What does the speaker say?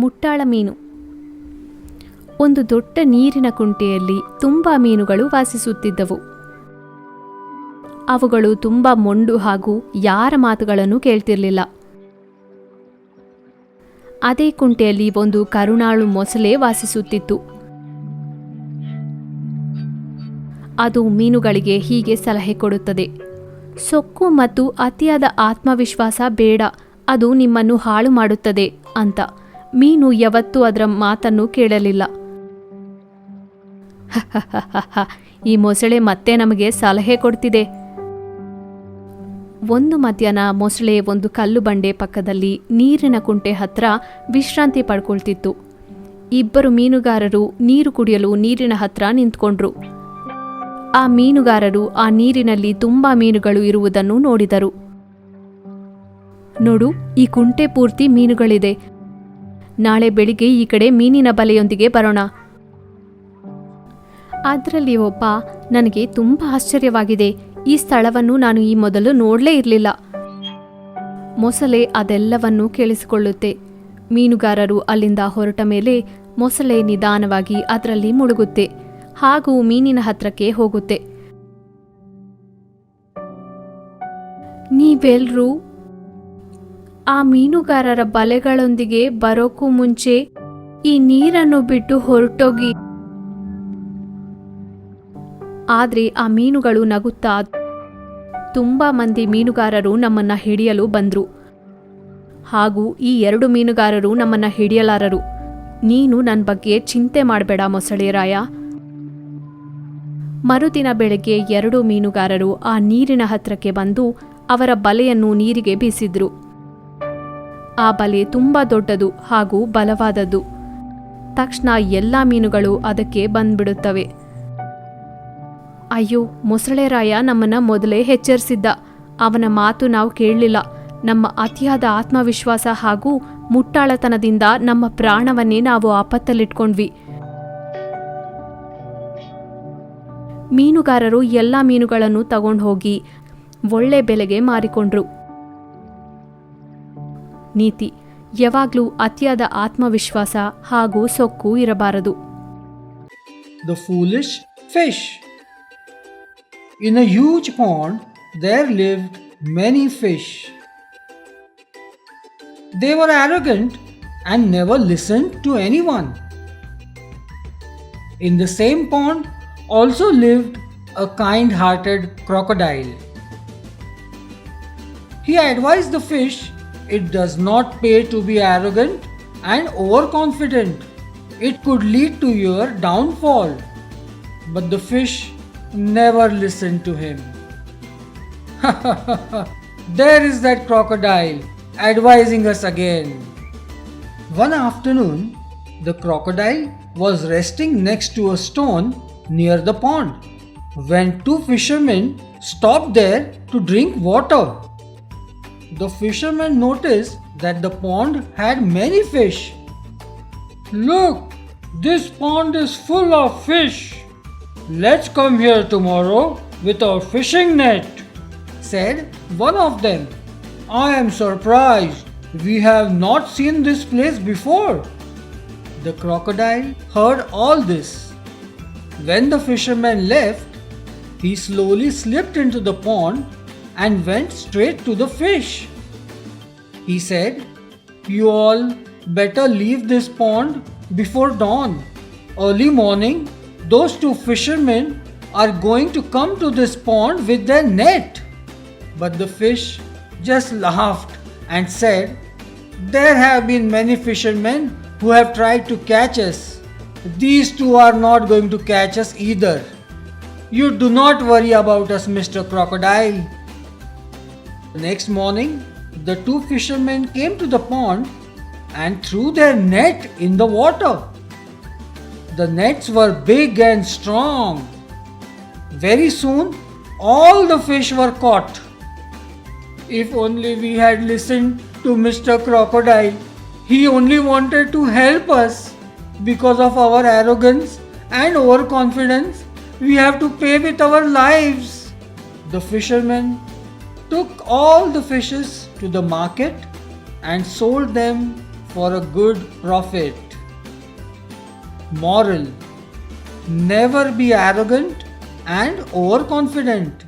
ಮುಟ್ಟಾಳ ಮೀನು. ಒಂದು ದೊಡ್ಡ ನೀರಿನ ಕುಂಟೆಯಲ್ಲಿ ತುಂಬ ಮೀನುಗಳು ವಾಸಿಸುತ್ತಿದ್ದವು. ಅವುಗಳು ತುಂಬ ಮೊಂಡು ಹಾಗೂ ಯಾರ ಮಾತುಗಳನ್ನು ಕೇಳ್ತಿರ್ಲಿಲ್ಲ. ಅದೇ ಕುಂಟೆಯಲ್ಲಿ ಒಂದು ಕರುಣಾಳು ಮೊಸಳೆ ವಾಸಿಸುತ್ತಿತ್ತು. ಅದು ಮೀನುಗಳಿಗೆ ಹೀಗೆ ಸಲಹೆ ಕೊಡುತ್ತದೆ: ಸೊಕ್ಕು ಮತ್ತು ಅತಿಯಾದ ಆತ್ಮವಿಶ್ವಾಸ ಬೇಡ, ಅದು ನಿಮ್ಮನ್ನು ಹಾಳು ಮಾಡುತ್ತದೆ ಅಂತ. ಮೀನು ಯಾವತ್ತೂ ಅದರ ಮಾತನ್ನು ಕೇಳಲಿಲ್ಲ. ಈ ಮೊಸಳೆ ಮತ್ತೆ ನಮಗೆ ಸಲಹೆ ಕೊಡ್ತಿದೆ. ಒಂದು ಮಧ್ಯಾಹ್ನ ಮೊಸಳೆ ಒಂದು ಕಲ್ಲು ಬಂಡೆ ಪಕ್ಕದಲ್ಲಿ ನೀರಿನ ಕುಂಟೆ ಹತ್ರ ವಿಶ್ರಾಂತಿ ಪಡ್ಕೊಳ್ತಿತ್ತು. ಇಬ್ಬರು ಮೀನುಗಾರರು ನೀರು ಕುಡಿಯಲು ನೀರಿನ ಹತ್ರ ನಿಂತ್ಕೊಂಡ್ರು. ಆ ಮೀನುಗಾರರು ಆ ನೀರಿನಲ್ಲಿ ತುಂಬಾ ಮೀನುಗಳು ಇರುವುದನ್ನು ನೋಡಿದರು. ನೋಡು, ಈ ಕುಂಟೆ ಪೂರ್ತಿ ಮೀನುಗಳಿದೆ. ನಾಳೆ ಬೆಳಿಗ್ಗೆ ಈ ಕಡೆ ಮೀನಿನ ಬಲೆಯೊಂದಿಗೆ ಬರೋಣ. ಅದರಲ್ಲಿ ಒಬ್ಬ, ನನಗೆ ತುಂಬ ಆಶ್ಚರ್ಯವಾಗಿದೆ, ಈ ಸ್ಥಳವನ್ನು ನಾನು ಈ ಮೊದಲು ನೋಡಲೇ ಇರಲಿಲ್ಲ. ಮೊಸಳೆ ಅದೆಲ್ಲವನ್ನೂ ಕೇಳಿಸಿಕೊಳ್ಳುತ್ತೆ. ಮೀನುಗಾರರು ಅಲ್ಲಿಂದ ಹೊರಟ ಮೇಲೆ ಮೊಸಳೆ ನಿಧಾನವಾಗಿ ಅದರಲ್ಲಿ ಮುಳುಗುತ್ತೆ ಹಾಗೂ ಮೀನಿನ ಹತ್ರಕ್ಕೆ ಹೋಗುತ್ತೆ. ನೀವೆಲ್ರೂ ಆ ಮೀನುಗಾರರ ಬಲೆಗಳೊಂದಿಗೆ ಬರೋಕ್ಕೂ ಮುಂಚೆ ಈ ನೀರನ್ನು ಬಿಟ್ಟು ಹೊರಟೋಗಿ. ಆದ್ರೆ ಆ ಮೀನುಗಳು ನಗುತ್ತಾ, ತುಂಬಾ ಮಂದಿ ಮೀನುಗಾರರು ನಮ್ಮನ್ನ ಹಿಡಿಯಲು ಬಂದ್ರು, ಹಾಗೂ ಈ 2 ಮೀನುಗಾರರು ನಮ್ಮನ್ನ ಹಿಡಿಯಲಾರರು. ನೀನು ನನ್ನ ಬಗ್ಗೆ ಚಿಂತೆ ಮಾಡಬೇಡ ಮೊಸಳೆರಾಯ. ಮರುದಿನ ಬೆಳಗ್ಗೆ 2 ಮೀನುಗಾರರು ಆ ನೀರಿನ ಹತ್ರಕ್ಕೆ ಬಂದು ಅವರ ಬಲೆಯನ್ನು ನೀರಿಗೆ ಬೀಸಿದ್ರು. ಆ ಬಲೆ ತುಂಬಾ ದೊಡ್ಡದು ಹಾಗೂ ಬಲವಾದದ್ದು. ತಕ್ಷಣ ಎಲ್ಲ ಮೀನುಗಳು ಅದಕ್ಕೆ ಬಂದ್ಬಿಡುತ್ತವೆ. ಅಯ್ಯೋ, ಮೊಸಳೆರಾಯ ನಮ್ಮನ್ನ ಮೊದಲೇ ಎಚ್ಚರಿಸಿದ್ದ. ಅವನ ಮಾತು ನಾವು ಕೇಳಲಿಲ್ಲ. ನಮ್ಮ ಅತಿಯಾದ ಆತ್ಮವಿಶ್ವಾಸ ಹಾಗೂ ಮುಟ್ಟಾಳತನದಿಂದ ನಮ್ಮ ಪ್ರಾಣವನ್ನೇ ನಾವು ಆಪತ್ತಲ್ಲಿಟ್ಕೊಂಡ್ವಿ. ಮೀನುಗಾರರು ಎಲ್ಲ ಮೀನುಗಳನ್ನು ತಗೊಂಡು ಹೋಗಿ ಒಳ್ಳೆ ಬೆಲೆಗೆ ಮಾರಿಕೊಂಡ್ರು. ನೀತಿ: ಯಾವಾಗ್ಲೂ ಅತಿಯಾದ ಆತ್ಮವಿಶ್ವಾಸ ಹಾಗೂ ಸೊಕ್ಕು ಇರಬಾರದು. The foolish fish. In a huge pond, there lived many fish. They were arrogant and never listened to anyone. In the same pond also lived a kind-hearted crocodile. He advised the fish, it does not pay to be arrogant and overconfident. It could lead to your downfall. But the fish never listened to him. There is that crocodile advising us again. One afternoon, the crocodile was resting next to a stone near the pond when 2 fishermen stopped there to drink water. The fishermen noticed that the pond had many fish. Look, this pond is full of fish. Let's come here tomorrow with our fishing net, said one of them. I am surprised. We have not seen this place before. The crocodile heard all this. When the fisherman left, he slowly slipped into the pond and went straight to the fish. He said, You all better leave this pond before dawn. Early morning, those 2 fishermen are going to come to this pond with their net. But the fish just laughed and said, There have been many fishermen who have tried to catch us. These 2 are not going to catch us either. You do not worry about us, Mr. Crocodile. The next morning, the 2 fishermen came to the pond and threw their net in the water. The nets were big and strong. Very soon, all the fish were caught. If only we had listened to Mr. Crocodile. He only wanted to help us. Because of our arrogance and overconfidence, we have to pay with our lives. The fishermen took all the fishes to the market and sold them for a good profit. Moral: never be arrogant and overconfident.